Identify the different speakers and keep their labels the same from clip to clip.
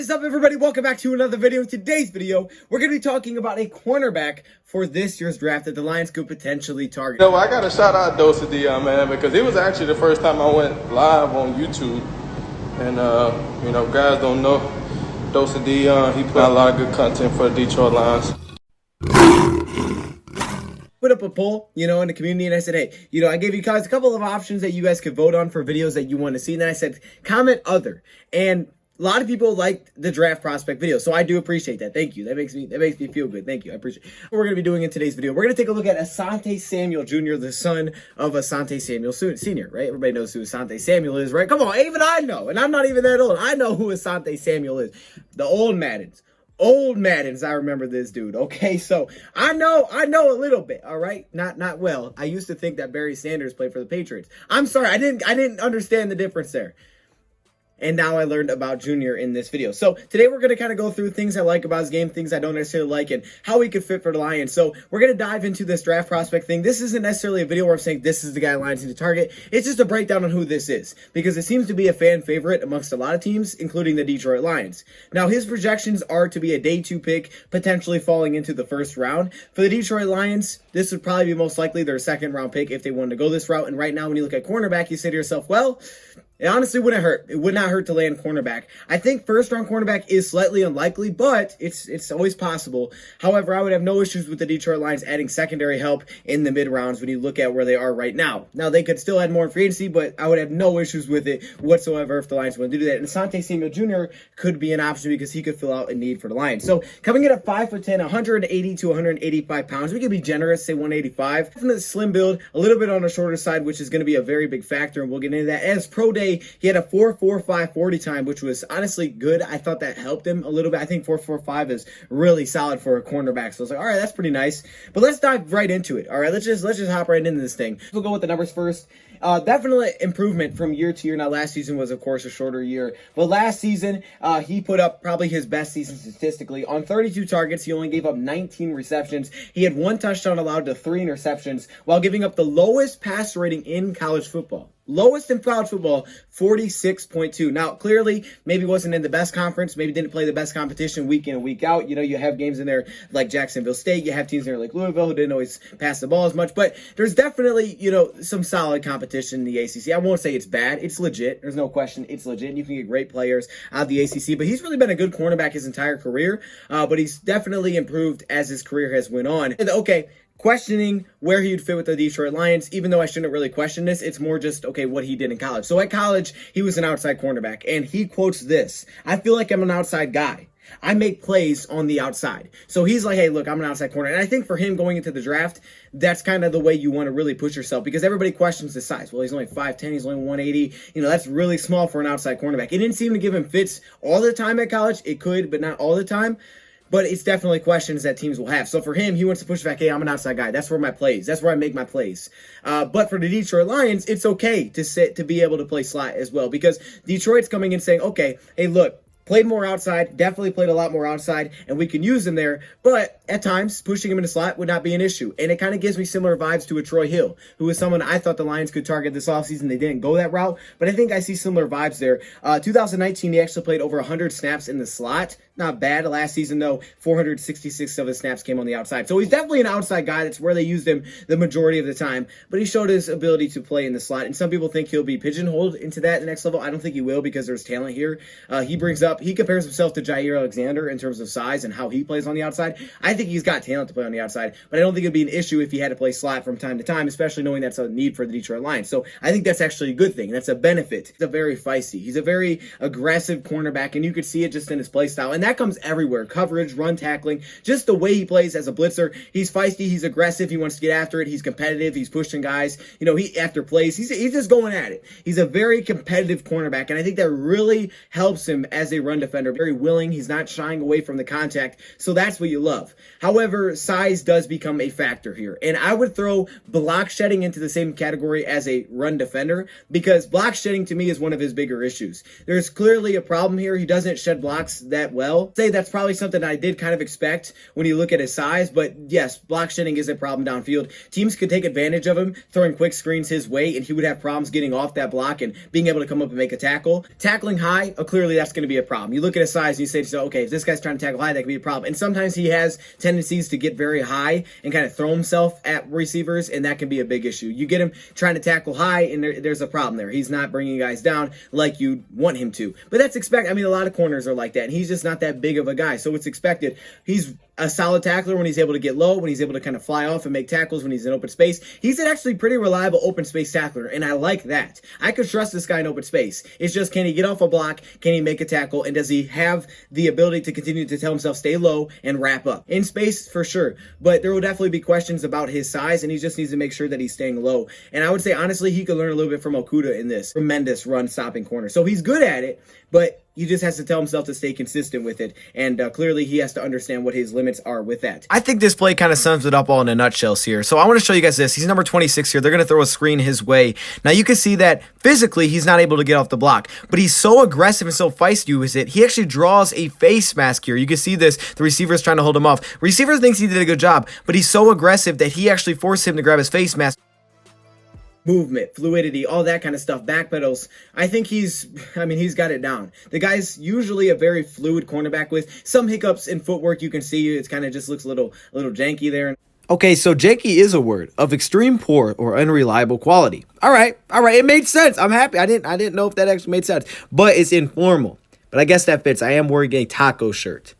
Speaker 1: What's up, everybody? Welcome back to another video. In today's video, we're going to be talking about a cornerback for this year's draft that the Lions could potentially target.
Speaker 2: I got to shout out DoseOfDion, man, because it was actually the first time I went live on YouTube. And, guys don't know DoseOfDion. He put out a lot of good content for the Detroit Lions.
Speaker 1: Put up a poll, in the community, and I said, hey, I gave you guys a couple of options that you guys could vote on for videos that you want to see. And then I said, comment other. And a lot of people liked the draft prospect video, so I do appreciate that. Thank you. That makes me feel good. Thank you. I appreciate it. What we're going to be doing in today's video, we're going to take a look at Asante Samuel Jr., the son of Asante Samuel Sr., right? Everybody knows who Asante Samuel is, right? Come on, even I know, and I'm not even that old. I know who Asante Samuel is. The old Maddens, I remember this dude. Okay, so I know a little bit. All right, not well. I used to think that Barry Sanders played for the Patriots. I'm sorry, I didn't understand the difference there. And now I learned about Junior in this video. So today we're going to kind of go through things I like about his game, things I don't necessarily like, and how he could fit for the Lions. So we're going to dive into this draft prospect thing. This isn't necessarily a video where I'm saying this is the guy Lions need to target. It's just a breakdown on who this is, because it seems to be a fan favorite amongst a lot of teams, including the Detroit Lions. Now, his projections are to be a day 2 pick, potentially falling into the first round. For the Detroit Lions, this would probably be most likely their second round pick if they wanted to go this route. And right now, when you look at cornerback, you say to yourself, well, it honestly wouldn't hurt. It would not hurt to land cornerback. I think first-round cornerback is slightly unlikely, but it's always possible. However, I would have no issues with the Detroit Lions adding secondary help in the mid-rounds when you look at where they are right now. Now, they could still add more in free agency, but I would have no issues with it whatsoever if the Lions want to do that. And Asante Samuel Jr. could be an option because he could fill out a need for the Lions. So, coming in at 5'10", 180 to 185 pounds, we could be generous, say 185. Definitely slim build, a little bit on the shorter side, which is going to be a very big factor, and we'll get into that. As pro day, he had a 4.45 40 time, which was honestly good. I thought that helped him a little bit. I think 4.45 is really solid for a cornerback. So I was like, all right, that's pretty nice. But let's dive right into it. All right, let's just hop right into this thing. We'll go with the numbers first. Definitely improvement from year to year. Now, last season was, of course, a shorter year. But last season, he put up probably his best season statistically. On 32 targets, he only gave up 19 receptions. He had 1 touchdown allowed to 3 interceptions, while giving up the lowest pass rating in college football. Lowest in college football, 46.2. Now, clearly, maybe wasn't in the best conference, maybe didn't play the best competition week in and week out. You have games in there like Jacksonville State. You have teams in there like Louisville who didn't always pass the ball as much. But there's definitely, some solid competition in the ACC. I won't say it's bad. It's legit. There's no question. It's legit. And you can get great players out of the ACC. But he's really been a good cornerback his entire career. But he's definitely improved as his career has went on. And okay, questioning where he would fit with the Detroit Lions, even though I shouldn't really question this, it's more just, okay, what he did in college. So at college, he was an outside cornerback, and he quotes this: I feel like I'm an outside guy. I make plays on the outside. So he's like, hey, look, I'm an outside corner. And I think for him going into the draft, that's kind of the way you want to really push yourself, because everybody questions his size. Well, he's only 5'10", he's only 180. That's really small for an outside cornerback. It didn't seem to give him fits all the time at college. It could, but not all the time. But it's definitely questions that teams will have. So for him, he wants to push back, hey, I'm an outside guy. That's where my plays. That's where I make my plays. But for the Detroit Lions, it's okay to be able to play slot as well, because Detroit's coming in saying, okay, hey, look, played more outside, definitely played a lot more outside, and we can use him there. But at times, pushing him in the slot would not be an issue. And it kind of gives me similar vibes to a Troy Hill, who is someone I thought the Lions could target this offseason. They didn't go that route, but I think I see similar vibes there. 2019, he actually played over 100 snaps in the slot. Not bad. Last season, though, 466 of his snaps came on the outside. So he's definitely an outside guy. That's where they used him the majority of the time. But he showed his ability to play in the slot. And some people think he'll be pigeonholed into that the next level. I don't think he will, because there's talent here. He compares himself to Jair Alexander in terms of size and how he plays on the outside. I think he's got talent to play on the outside, but I don't think it'd be an issue if he had to play slot from time to time, especially knowing that's a need for the Detroit Lions. So I think that's actually a good thing. That's a benefit. He's a very feisty. He's a very aggressive cornerback, and you could see it just in his play style. And that comes everywhere. Coverage, run tackling, just the way he plays as a blitzer. He's feisty. He's aggressive. He wants to get after it. He's competitive. He's pushing guys. He after plays, he's just going at it. He's a very competitive cornerback, and I think that really helps him as a run defender. Very willing. He's not shying away from the contact. So that's what you love. However, size does become a factor here. And I would throw block shedding into the same category as a run defender, because block shedding to me is one of his bigger issues. There's clearly a problem here. He doesn't shed blocks that well. Say that's probably something I did kind of expect when you look at his size, but yes, block shedding is a problem downfield. Teams could take advantage of him, throwing quick screens his way, and he would have problems getting off that block and being able to come up and make a tackle. Tackling high, clearly that's going to be a problem. You look at his size and you say to yourself, okay, if this guy's trying to tackle high, that could be a problem. And sometimes he has tendencies to get very high and kind of throw himself at receivers, and that can be a big issue. You get him trying to tackle high, and there's a problem there. He's not bringing guys down like you want him to. But that's expected. I mean, a lot of corners are like that, and he's just not that big of a guy, so it's expected. He's a solid tackler when he's able to get low, when he's able to kind of fly off and make tackles when he's in open space. He's an actually pretty reliable open space tackler, and I like that. I could trust this guy in open space. It's just, can he get off a block? Can he make a tackle? And does he have the ability to continue to tell himself stay low and wrap up? In space, for sure. But there will definitely be questions about his size, and he just needs to make sure that he's staying low. And I would say, honestly, he could learn a little bit from Okudah in this tremendous run-stopping corner. So he's good at it, but he just has to tell himself to stay consistent with it, and clearly he has to understand what his limits are with that. I think this play kind of sums it up all in a nutshell here. So I want to show you guys this. He's number 26 here. They're going to throw a screen his way. Now you can see that physically he's not able to get off the block, but he's so aggressive and so feisty with it. He actually draws a face mask here. You can see this. The receiver's trying to hold him off. Receiver thinks he did a good job, but he's so aggressive that he actually forced him to grab his face mask. Movement, fluidity, all that kind of stuff, backpedals. I think he's got it down. The guy's usually a very fluid cornerback with some hiccups in footwork. You can see it's kind of just looks a little janky there. Okay, so janky is a word of extreme poor or unreliable quality. All right, it made sense. I'm happy. I didn't know if that actually made sense, but it's informal. But I guess that fits. I am wearing a taco shirt.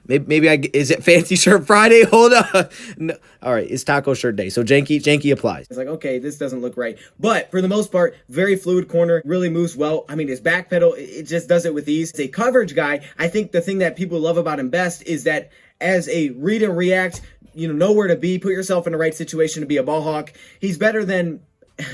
Speaker 1: Maybe is it Fancy Shirt Friday? Hold on. No. All right, it's taco shirt day, so janky applies. It's like, okay, this doesn't look right. But for the most part, very fluid corner, really moves well. I mean, his back pedal, it just does it with ease. It's a coverage guy. I think the thing that people love about him best is that as a read and react, know where to be, put yourself in the right situation to be a ball hawk. He's better than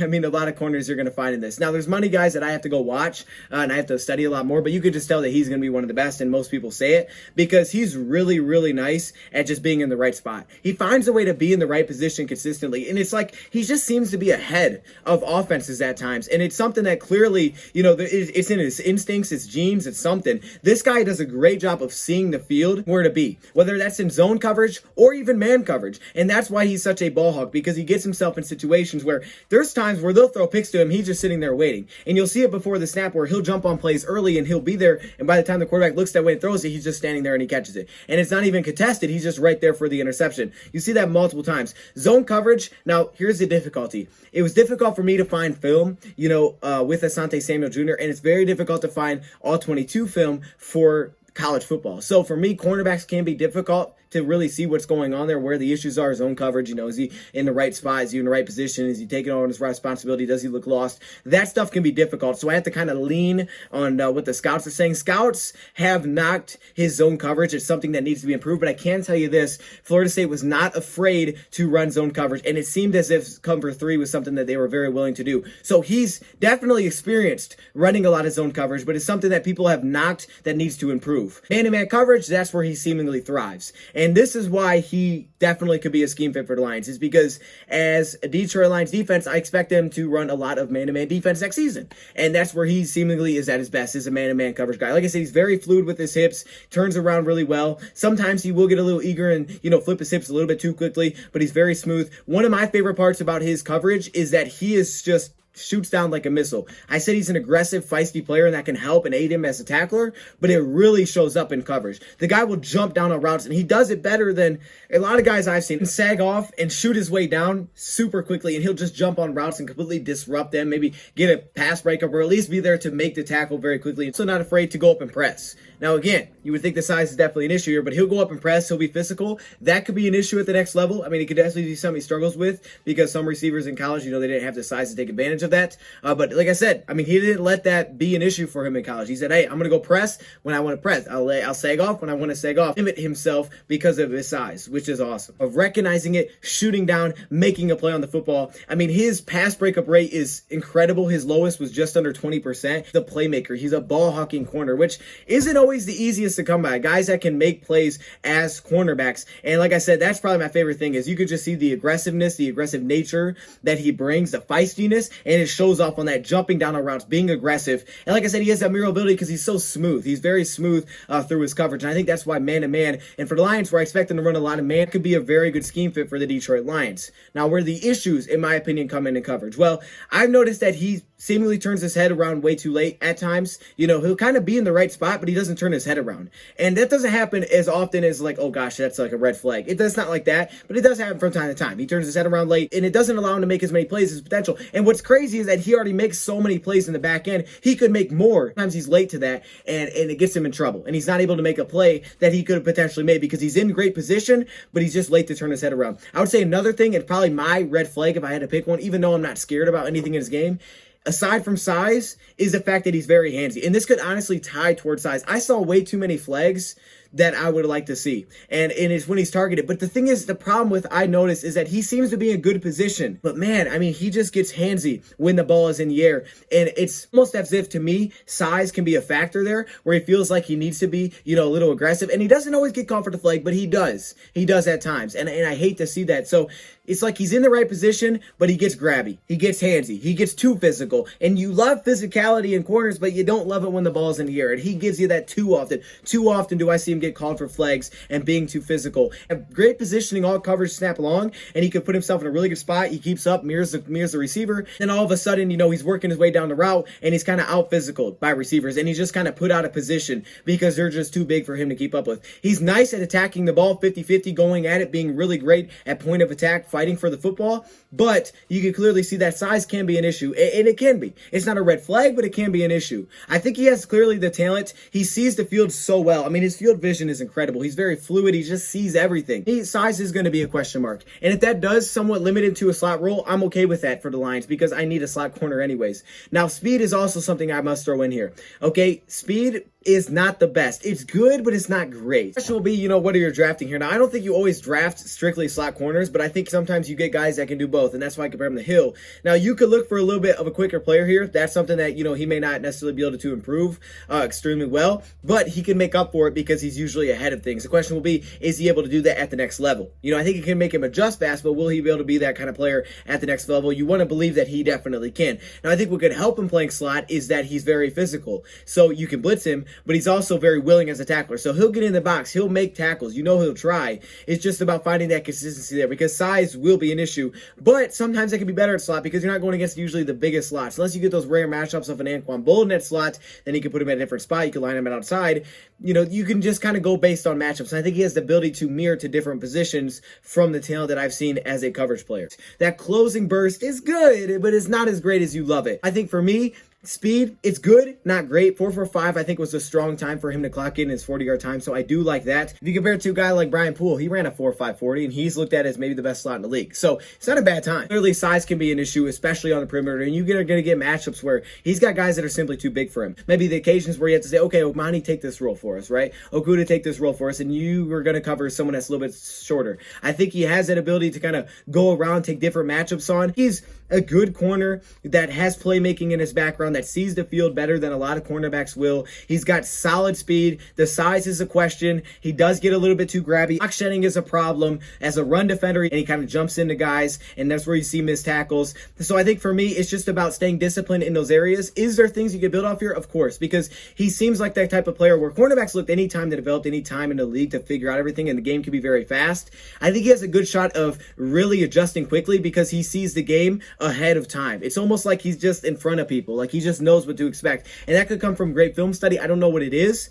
Speaker 1: a lot of corners you're going to find in this. Now, there's money guys that I have to go watch, and I have to study a lot more, but you could just tell that he's going to be one of the best, and most people say it, because he's really, really nice at just being in the right spot. He finds a way to be in the right position consistently, and it's like he just seems to be ahead of offenses at times, and it's something that clearly, it's in his instincts, his genes, it's something. This guy does a great job of seeing the field where to be, whether that's in zone coverage or even man coverage, and that's why he's such a ball hawk, because he gets himself in situations where there's times where they'll throw picks to him, he's just sitting there waiting. And you'll see it before the snap where he'll jump on plays early and he'll be there, and by the time the quarterback looks that way and throws it, he's just standing there and he catches it. And it's not even contested, he's just right there for the interception. You see that multiple times. Zone coverage, now here's the difficulty. It was difficult for me to find film, with Asante Samuel Jr., and it's very difficult to find all 22 film for college football. So for me, cornerbacks can be difficult to really see what's going on there, where the issues are, zone coverage, is he in the right spot, is he in the right position, is he taking on his responsibility, does he look lost? That stuff can be difficult, so I have to kind of lean on what the scouts are saying. Scouts have knocked his zone coverage. It's something that needs to be improved, but I can tell you this, Florida State was not afraid to run zone coverage, and it seemed as if cover 3 was something that they were very willing to do. So he's definitely experienced running a lot of zone coverage, but it's something that people have knocked that needs to improve. Man-to-man coverage, that's where he seemingly thrives. And this is why he definitely could be a scheme fit for the Lions, is because as a Detroit Lions defense, I expect them to run a lot of man-to-man defense next season. And that's where he seemingly is at his best, is a man-to-man coverage guy. Like I said, he's very fluid with his hips, turns around really well. Sometimes he will get a little eager and, flip his hips a little bit too quickly, but he's very smooth. One of my favorite parts about his coverage is that he is just shoots down like a missile. I said he's an aggressive, feisty player, and that can help and aid him as a tackler, but it really shows up in coverage. The guy will jump down on routes, and he does it better than a lot of guys I've seen. Sag off and shoot his way down super quickly, and he'll just jump on routes and completely disrupt them, maybe get a pass breakup, or at least be there to make the tackle very quickly. So not afraid to go up and press. Now, again, you would think the size is definitely an issue here, but he'll go up and press. He'll be physical. That could be an issue at the next level. It could definitely be something he struggles with, because some receivers in college, they didn't have the size to take advantage of that. But like I said, he didn't let that be an issue for him in college. He said, hey, I'm going to go press when I want to press. I'll sag off when I want to sag off. Limit himself because of his size, which is awesome. Of recognizing it, shooting down, making a play on the football. His pass breakup rate is incredible. His lowest was just under 20%. The playmaker. He's a ball hawking corner, which isn't always the easiest to come by. Guys that can make plays as cornerbacks. And like I said, that's probably my favorite thing, is you could just see the aggressiveness, the aggressive nature that he brings, the feistiness, and it shows off on that jumping down on routes, being aggressive. And like I said, he has that ability because he's so smooth. He's very smooth through his coverage. And I think that's why man-to-man, and for the Lions, where I expect them to run a lot of man, could be a very good scheme fit for the Detroit Lions. Now, where the issues, in my opinion, come in coverage. Well, I've noticed that he seemingly turns his head around way too late at times. You know, he'll kind of be in the right spot, but he doesn't turn his head around. And that doesn't happen as often as like, oh gosh, that's like a red flag. It's not like that, but it does happen from time to time. He turns his head around late, and it doesn't allow him to make as many plays as potential. And what's crazy is that he already makes so many plays in the back end. He could make more. Sometimes he's late to that, and it gets him in trouble. And he's not able to make a play that he could have potentially made because he's in great position, but he's just late to turn his head around. I would say another thing, and probably my red flag if I had to pick one, even though I'm not scared about anything in his game, aside from size, is the fact that he's very handsy. And this could honestly tie towards size. I saw way too many flags that I would like to see. And it's when he's targeted. But the thing is, the problem with I noticed is that he seems to be in good position. But man, I mean, he just gets handsy when the ball is in the air. And it's almost as if, to me, size can be a factor there, where he feels like he needs to be, you know, a little aggressive. And he doesn't always get called for the flag, but he does. He does at times. And I hate to see that. So it's like he's in the right position, but he gets grabby. He gets handsy. He gets too physical. And you love physicality in corners, but you don't love it when the ball's in the air. And he gives you that too often. Too often do I see him get called for flags and being too physical. Great positioning, all coverage, snap long, and he could put himself in a really good spot. He keeps up, mirrors the receiver. Then all of a sudden, you know, he's working his way down the route, and he's kind of out physical by receivers, and he's just kind of put out of position because they're just too big for him to keep up with. He's nice at attacking the ball 50-50, going at it, being really great at point of attack, fighting for the football, but you can clearly see that size can be an issue, and it can be. It's not a red flag, but it can be an issue. I think he has clearly the talent. He sees the field so well. I mean, his field vision is incredible. He's very fluid. He just sees everything. His size is going to be a question mark. And if that does somewhat limit him to a slot role, I'm okay with that for the Lions because I need a slot corner anyways. Now, speed is also something I must throw in here. Okay, speed is not the best. It's good, but it's not great. The question will be, you know, what are you drafting here? Now, I don't think you always draft strictly slot corners, but I think sometimes you get guys that can do both, and that's why I compare him to Hill. Now, you could look for a little bit of a quicker player here. That's something that, you know, he may not necessarily be able to improve extremely well, but he can make up for it because he's usually ahead of things. The question will be, is he able to do that at the next level? You know, I think it can make him adjust fast, but will he be able to be that kind of player at the next level? You want to believe that he definitely can. Now, I think what could help him playing slot is that he's very physical. So you can blitz him, but he's also very willing as a tackler. So he'll get in the box. He'll make tackles. You know he'll try. It's just about finding that consistency there because size will be an issue. But sometimes it can be better at slot because you're not going against usually the biggest slots. Unless you get those rare matchups of an Anquan Bolden at slot, then you can put him at a different spot. You can line him at outside. You know, you can just kind of go based on matchups. And I think he has the ability to mirror to different positions from the talent that I've seen as a coverage player. That closing burst is good, but it's not as great as you love it. I think for me, speed, it's good, not great. 4.45, I think, was a strong time for him to clock in his 40-yard time, so I do like that. If you compare it to a guy like Brian Poole, he ran a 4.540, and he's looked at as maybe the best slot in the league. So it's not a bad time. Clearly, size can be an issue, especially on the perimeter, and you're going to get matchups where he's got guys that are simply too big for him. Maybe the occasions where you have to say, okay, Omani, take this role for us, right? Okuda, take this role for us, and you are going to cover someone that's a little bit shorter. I think he has that ability to kind of go around, take different matchups on. He's a good corner that has playmaking in his background, that sees the field better than a lot of cornerbacks will. He's got solid speed. The size is a question. He does get a little bit too grabby. Block shedding is a problem as a run defender, and he kind of jumps into guys, and that's where you see missed tackles. So I think for me, it's just about staying disciplined in those areas. Is there things you can build off here? Of course, because he seems like that type of player where cornerbacks looked any time they developed any time in the league to figure out everything, and the game can be very fast. I think he has a good shot of really adjusting quickly because he sees the game ahead of time. It's almost like he's just in front of people. Like he just knows what to expect. And that could come from great film study. I don't know what it is.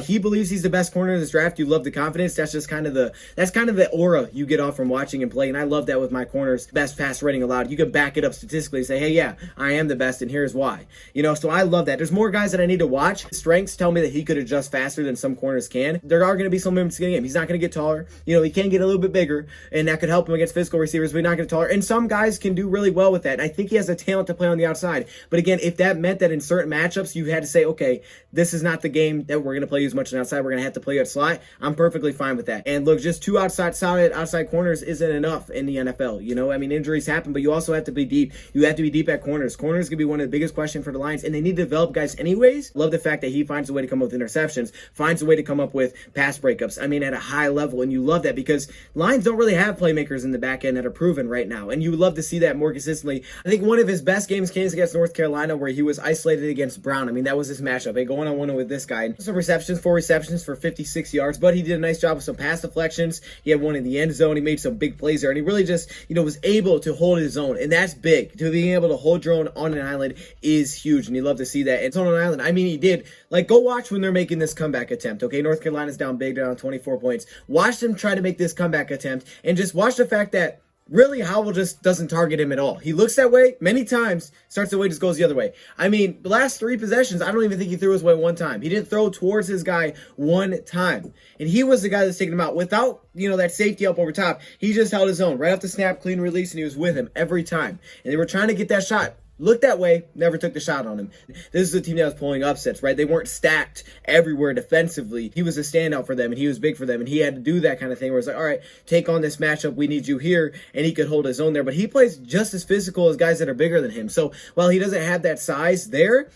Speaker 1: He believes he's the best corner in this draft. You love the confidence. That's just kind of the aura you get off from watching him play. And I love that with my corners. Best pass rating allowed. You can back it up statistically and say, hey, yeah, I am the best, and here's why. You know, so I love that. There's more guys that I need to watch. His strengths tell me that he could adjust faster than some corners can. There are going to be some limits to the game. He's not going to get taller. You know, he can get a little bit bigger, and that could help him against physical receivers, but he's not going to get taller. And some guys can do really well with that. And I think he has a talent to play on the outside. But again, if that meant that in certain matchups you had to say, okay, this is not the game that we're going to play as much on the outside, we're going to have to play at slot, I'm perfectly fine with that. And look, just two solid outside corners isn't enough in the NFL. You know, I mean, injuries happen, but you also have to be deep. You have to be deep at corners. Corners can be one of the biggest questions for the Lions, and they need to develop guys anyways. Love the fact that he finds a way to come up with interceptions, finds a way to come up with pass breakups. I mean, at a high level, and you love that because Lions don't really have playmakers in the back end that are proven right now, and you love to see that more consistently. I think one of his best games came against North Carolina where he was isolated against Brown. I mean, that was his matchup. Going on one with this guy. And some receptions, 4 receptions for 56 yards, but he did a nice job with some pass deflections. He had one in the end zone. He made some big plays there, and he really just, was able to hold his own, and that's big. To being able to hold your own on an island is huge, and you love to see that. It's on an island. I mean, he did. Like, go watch when they're making this comeback attempt, okay? North Carolina's down big, down 24 points. Watch them try to make this comeback attempt, and just watch the fact that really, Howell just doesn't target him at all. He looks that way many times, starts the way, just goes the other way. I mean, the last 3 possessions, I don't even think he threw his way one time. He didn't throw towards his guy one time. And he was the guy that's taking him out. Without, that safety up over top, he just held his own. Right off the snap, clean release, and he was with him every time. And they were trying to get that shot. Looked that way, never took the shot on him. This is a team that was pulling upsets, right? They weren't stacked everywhere defensively. He was a standout for them, and he was big for them, and he had to do that kind of thing where it's like, all right, take on this matchup, we need you here, and he could hold his own there. But he plays just as physical as guys that are bigger than him. So while he doesn't have that size there,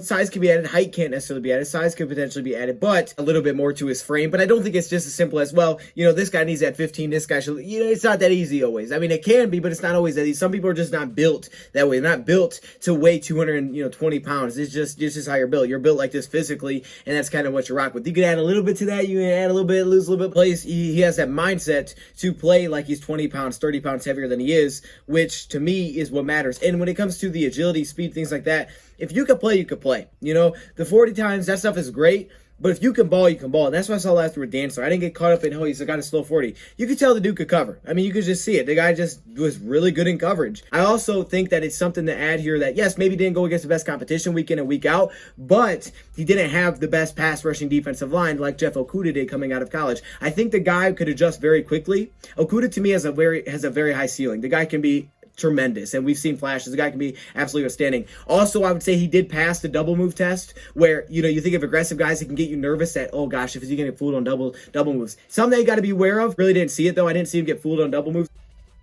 Speaker 1: size can be added. Height can't necessarily be added. Size could potentially be added, but a little bit more to his frame. But I don't think it's just as simple as, well, this guy needs that 15, this guy should, it's not that easy always. I mean, it can be, but it's not always that easy. Some people are just not built that way. They're not built to weigh 220 pounds. It's just how you're built. You're built like this physically, and that's kind of what you rock with. You can add a little bit to that. You can add a little bit, lose a little bit. Plays. He has that mindset to play like he's 20 pounds, 30 pounds heavier than he is, which to me is what matters. And when it comes to the agility, speed, things like that, if you could play, you could play. The 40 times, that stuff is great. But if you can ball, you can ball. And that's what I saw last year with Dancer. I didn't get caught up in, he's got a slow 40. You could tell the dude could cover. I mean, you could just see it. The guy just was really good in coverage. I also think that it's something to add here that, yes, maybe didn't go against the best competition week in and week out, but he didn't have the best pass rushing defensive line like Jeff Okudah did coming out of college. I think the guy could adjust very quickly. Okudah, to me, has a very high ceiling. The guy can be tremendous, and we've seen flashes. The guy can be absolutely outstanding. Also, I would say he did pass the double move test, where you think of aggressive guys that can get you nervous that, oh gosh, if he's gonna get fooled on double moves. Something that you got to be aware of. Really didn't see it though. I didn't see him get fooled on double moves.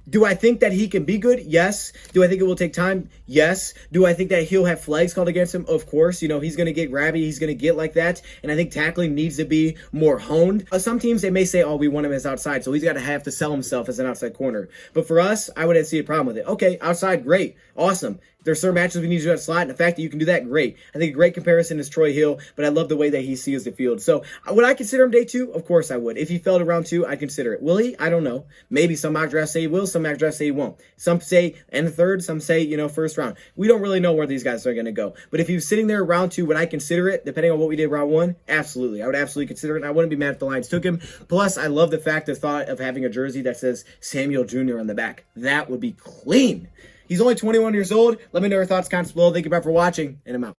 Speaker 1: Do I think that he can be good? Yes. Do I think it will take time? Yes. Do I think that he'll have flags called against him? Of course. He's going to get grabby. He's going to get like that. And I think tackling needs to be more honed. Some teams, they may say, oh, we want him as outside, so he's got to have to sell himself as an outside corner. But for us, I wouldn't see a problem with it. Okay, outside, great. Awesome. There's certain matches we need to do at slot, and the fact that you can do that, great. I think a great comparison is Troy Hill, but I love the way that he sees the field. So would I consider him day 2? Of course I would. If he fell to round 2, I'd consider it. Will he? I don't know. Maybe some mock drafts say he will, some mock drafts say he won't. Some say end third, some say, first round. We don't really know where these guys are going to go. But if he was sitting there round 2, would I consider it, depending on what we did round 1? Absolutely. I would absolutely consider it, and I wouldn't be mad if the Lions took him. Plus, I love the thought of having a jersey that says Samuel Jr. on the back. That would be clean. He's only 21 years old. Let me know your thoughts, comments below. Thank you for watching, and I'm out.